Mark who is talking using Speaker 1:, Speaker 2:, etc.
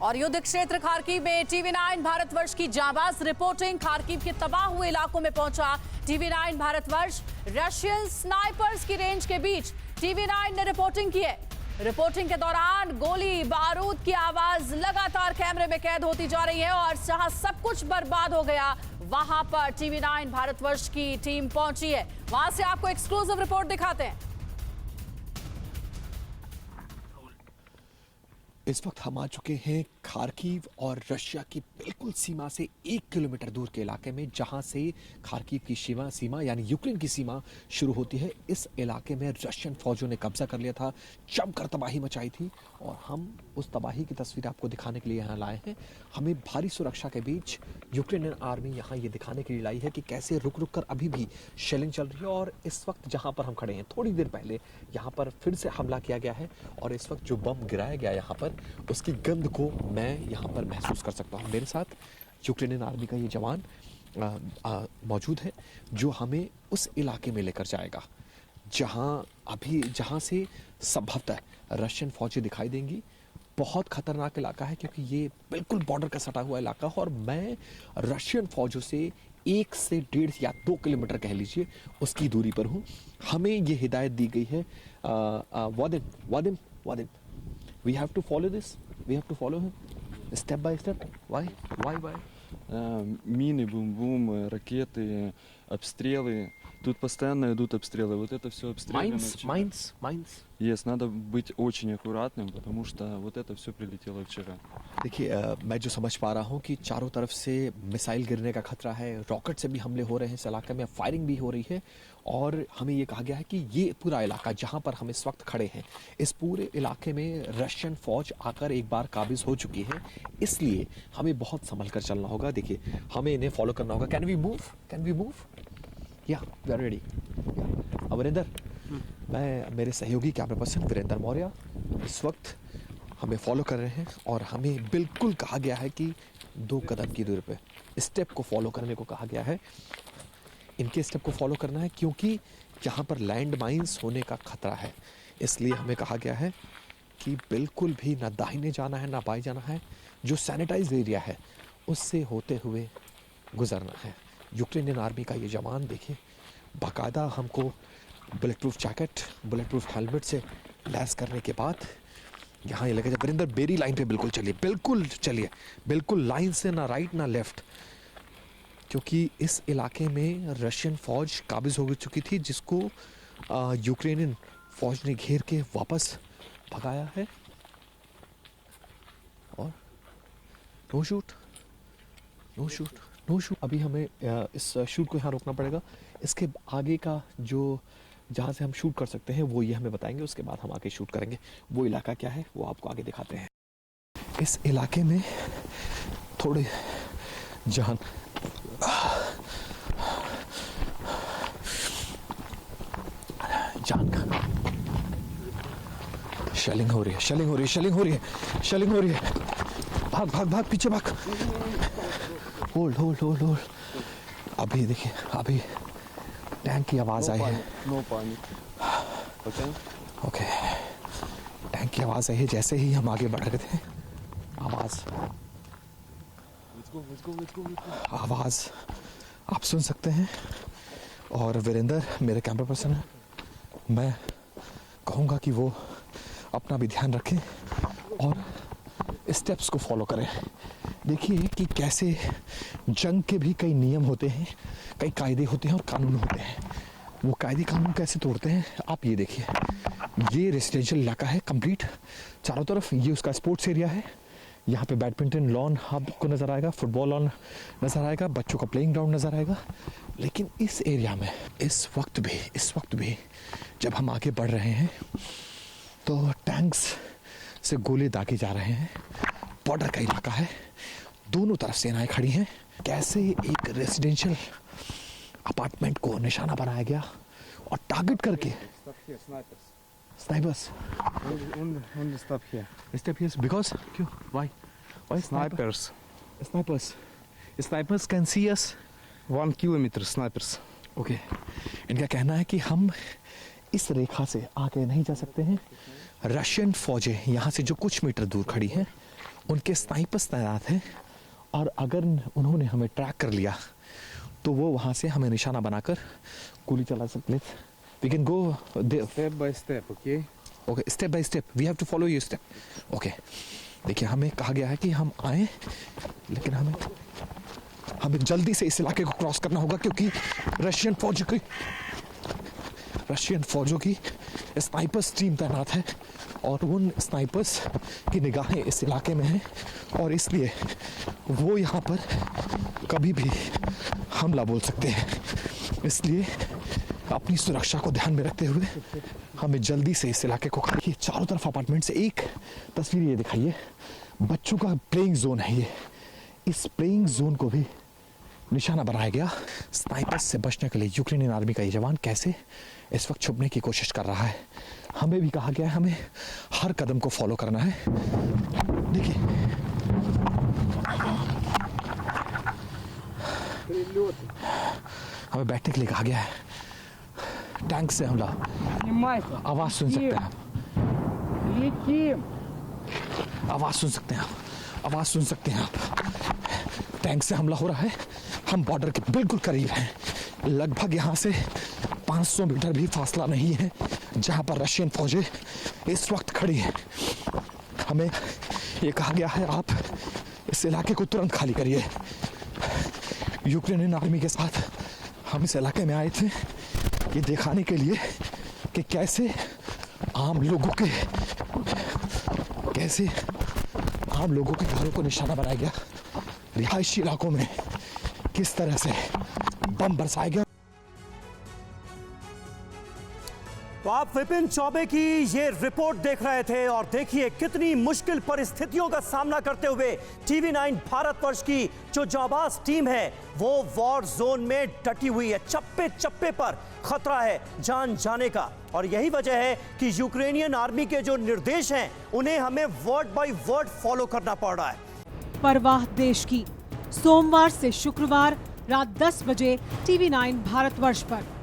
Speaker 1: और युद्ध क्षेत्र खार्किव में टीवी9 भारतवर्ष की जाबाज रिपोर्टिंग। खार्किव के तबाह हुए इलाकों में पहुंचा टीवी9 भारतवर्ष। रशियन स्नाइपर्स की रेंज के बीच टीवी9 ने रिपोर्टिंग की है। रिपोर्टिंग के दौरान गोली बारूद की आवाज लगातार कैमरे में कैद होती जा रही है और जहां सब कुछ बर्बाद हो गया वहां पर टीवी9 भारतवर्ष की टीम पहुंची है। वहां से आपको एक्सक्लूसिव रिपोर्ट दिखाते हैं।
Speaker 2: इस वक्त हम आ चुके हैं खार्किव और रशिया की बिल्कुल सीमा से 1 किलोमीटर दूर के इलाके में, जहां से खार्किव की सीमा यानी यूक्रेन की सीमा शुरू होती है। इस इलाके में रशियन फौजों ने कब्जा कर लिया था, जमकर तबाही मचाई थी और हम उस तबाही की तस्वीर आपको दिखाने के लिए यहाँ लाए हैं। हमें भारी सुरक्षा के बीच यूक्रेनियन आर्मी यहाँ ये दिखाने के लिए लाई है कि कैसे रुक रुक कर अभी भी शेलिंग चल रही है। और इस वक्त जहाँ पर हम खड़े हैं, थोड़ी देर पहले यहाँ पर फिर से हमला किया गया है और इस वक्त जो बम गिराया गया यहाँ पर, उसकी गंध को मैं यहाँ पर महसूस कर सकता हूँ। मेरे साथ यूक्रेनियन आर्मी का ये जवान मौजूद है जो हमें उस इलाके में लेकर जाएगा जहाँ से संभवतः रशियन फौजें दिखाई देंगी। बहुत खतरनाक इलाका है क्योंकि ये बिल्कुल बॉर्डर का सटा हुआ इलाका है और मैं रशियन फौजों से 1 से 1.5 या 2 किलोमीटर कह लीजिए उसकी दूरी पर हूँ। हमें ये हिदायत दी गई है, Vadim, we have to follow this, we have to follow him step by step. Why?
Speaker 3: Мины, бум-бум, ракеты, обстрелы. Тут постоянно идут обстрелы. Вот это все обстреляно.
Speaker 2: Mines.
Speaker 3: Yes, надо быть очень аккуратным, потому что вот это все прилетело вчера.
Speaker 2: देखिए, मैं जो समझ पा रहा हूँ कि चारों तरफ से मिसाइल गिरने का खतरा है, रॉकेट से भी हमले हो रहे हैं, इस इलाके में फायरिंग भी हो रही है और हमें ये कहा गया है कि ये पूरा इलाका जहाँ पर हम इस वक्त खड़े हैं, इस पूरे इलाके में रशियन फौज आकर एक बार काबिज हो चुकी है, इसलिए हमें बहुत संभल कर चलना होगा। देखिए, हमें इन्हें फॉलो करना होगा। Can we move? या वी आर रेडी। वीरेंद्र, मैं मेरे सहयोगी कैमरा पर्सन वीरेंद्र मौर्य इस वक्त हमें फॉलो कर रहे हैं और हमें बिल्कुल कहा गया है कि 2 कदम की दूरी पे स्टेप को फॉलो करने को कहा गया है। इनके स्टेप को फॉलो करना है क्योंकि यहाँ पर लैंड माइंस होने का खतरा है, इसलिए हमें कहा गया है कि बिल्कुल भी ना दाहिने जाना है ना बाएं जाना है। जो सैनिटाइज एरिया है उससे होते हुए गुजरना है। यूक्रेनियन आर्मी का ये जवान देखिए, बाकायदा हमको bullet proof jacket, bullet proof helmet से लैस करने के बाद यहाँ ये लगे। वीरेंद्र, बेरी लाइन पे बिल्कुल चलिए, बिल्कुल लाइन से, ना राइट ना लेफ्ट, क्योंकि इस इलाके में रशियन फौज काबिज हो चुकी थी जिसको यूक्रेनियन फौज ने घेर के वापस भगाया है। और नो शूट। अभी हमें इस शूट को यहाँ रोकना पड़ेगा। इसके आगे का जो जहाँ से हम शूट कर सकते हैं वो ये हमें बताएंगे, उसके बाद हम आगे शूट करेंगे। वो इलाका क्या है वो आपको आगे दिखाते हैं। इस इलाके में थोड़े जान का शेलिंग हो रही है। भाग पीछे भाग। होल्ड। अभी देखिए, अभी टैंक की आवाज आई है।
Speaker 3: नो पानी।
Speaker 2: ओके, टैंक की आवाज आई है। जैसे ही हम आगे बढ़ रहे थे, आवाज आप सुन सकते हैं। और वीरेंद्र मेरे कैमरा पर्सन है, मैं कहूँगा कि वो अपना भी ध्यान रखें और स्टेप्स को फॉलो करें। देखिए कि कैसे जंग के भी कई नियम होते हैं, कई कायदे होते हैं और कानून होते हैं। वो कायदे कानून कैसे तोड़ते हैं आप ये देखिए। ये रेजिडेंशियल इलाका है कंप्लीट, चारों तरफ ये उसका स्पोर्ट्स एरिया है। यहाँ पे बैडमिंटन लॉन आपको नज़र आएगा, फुटबॉल लॉन नज़र आएगा, बच्चों का प्लेइंग ग्राउंड नज़र आएगा। लेकिन इस एरिया में इस वक्त भी जब हम आगे बढ़ रहे हैं तो टैंक्स से गोले दागे जा रहे हैं। बॉर्डर का इलाका है, दोनों तरफ सेनाएं खड़ी हैं। कैसे एक रेजिडेंशियल अपार्टमेंट को निशाना बनाया गया और टारगेट करके snipers.
Speaker 3: Only stop here.
Speaker 2: Step here because क्यों? Why
Speaker 3: Snipers.
Speaker 2: Snipers can see us
Speaker 3: 1 kilometer snipers.
Speaker 2: Okay. इनका कहना है कि हम इस रेखा से आगे नहीं जा सकते हैं। रशियन फौजें यहाँ से जो कुछ मीटर दूर खड़ी हैं उनके स्नाइपर्स तैनात हैं और अगर उन्होंने हमें ट्रैक कर लिया तो वो वहाँ से हमें निशाना बनाकर गोली चला सकते हैं. We can go there.
Speaker 4: Step by step, okay?
Speaker 2: Okay, step by step. We have to follow your step. Okay. देखिए हमें कहा गया है कि हम आए, लेकिन हमें जल्दी से इस इलाके को क्रॉस करना होगा क्योंकि रशियन फौजों की स्नाइपर्स टीम तैनात है और उन स्नाइपर्स की निगाहें इस इलाके में हैं और इसलिए वो यहाँ पर कभी भी हमला बोल सकते हैं. इसलिए अपनी सुरक्षा को ध्यान में रखते हुए हमें जल्दी से इस इलाके को खाली. चारों तरफ अपार्टमेंट से एक तस्वीर ये दिखाइए, बच्चों का प्लेइंग जोन है ये. इस प्लेइंग जोन को भी निशाना बनाया गया. स्नाइपर्स से बचने के लिए यूक्रेनियन आर्मी का ये जवान कैसे इस वक्त छुपने की कोशिश कर रहा है. हमें भी कहा गया है हमें हर कदम को फॉलो करना है. देखिए हमें बैठने के लिए कहा गया है. टैंक से हमला,
Speaker 4: Снимайся.
Speaker 2: आवाज सुन सकते हैं आप.
Speaker 4: Летим.
Speaker 2: आवाज सुन सकते हैं आप. आवाज सुन सकते हैं आप. टैंक से हमला हो रहा है. हम बॉर्डर के बिल्कुल करीब हैं. लगभग यहाँ से 500 मीटर भी फासला नहीं है जहाँ पर रशियन फौजें इस वक्त खड़ी हैं. हमें ये कहा गया है आप इस इलाके को तुरंत खाली करिए. यूक्रेनियन आर्मी के साथ हम इस इलाके में आए थे ये दिखाने के लिए कि कैसे आम लोगों के घरों को निशाना बनाया गया, रिहायशी इलाकों में किस तरह से बम बरसाया गया.
Speaker 5: तो आप विपिन चौबे की ये रिपोर्ट देख रहे थे और देखिए कितनी मुश्किल परिस्थितियों का सामना करते हुए TV9 भारतवर्ष की जो जाबाज टीम है वो वॉर जोन में डटी हुई है. चप्पे चप्पे पर खतरा है जान जाने का और यही वजह है कि यूक्रेनियन आर्मी के जो निर्देश हैं उन्हें हमें वर्ड बाय वर्ड फॉलो करना पड़ रहा है.
Speaker 6: परवाह देश की, सोमवार से शुक्रवार रात 10 बजे TV9 भारतवर्ष पर.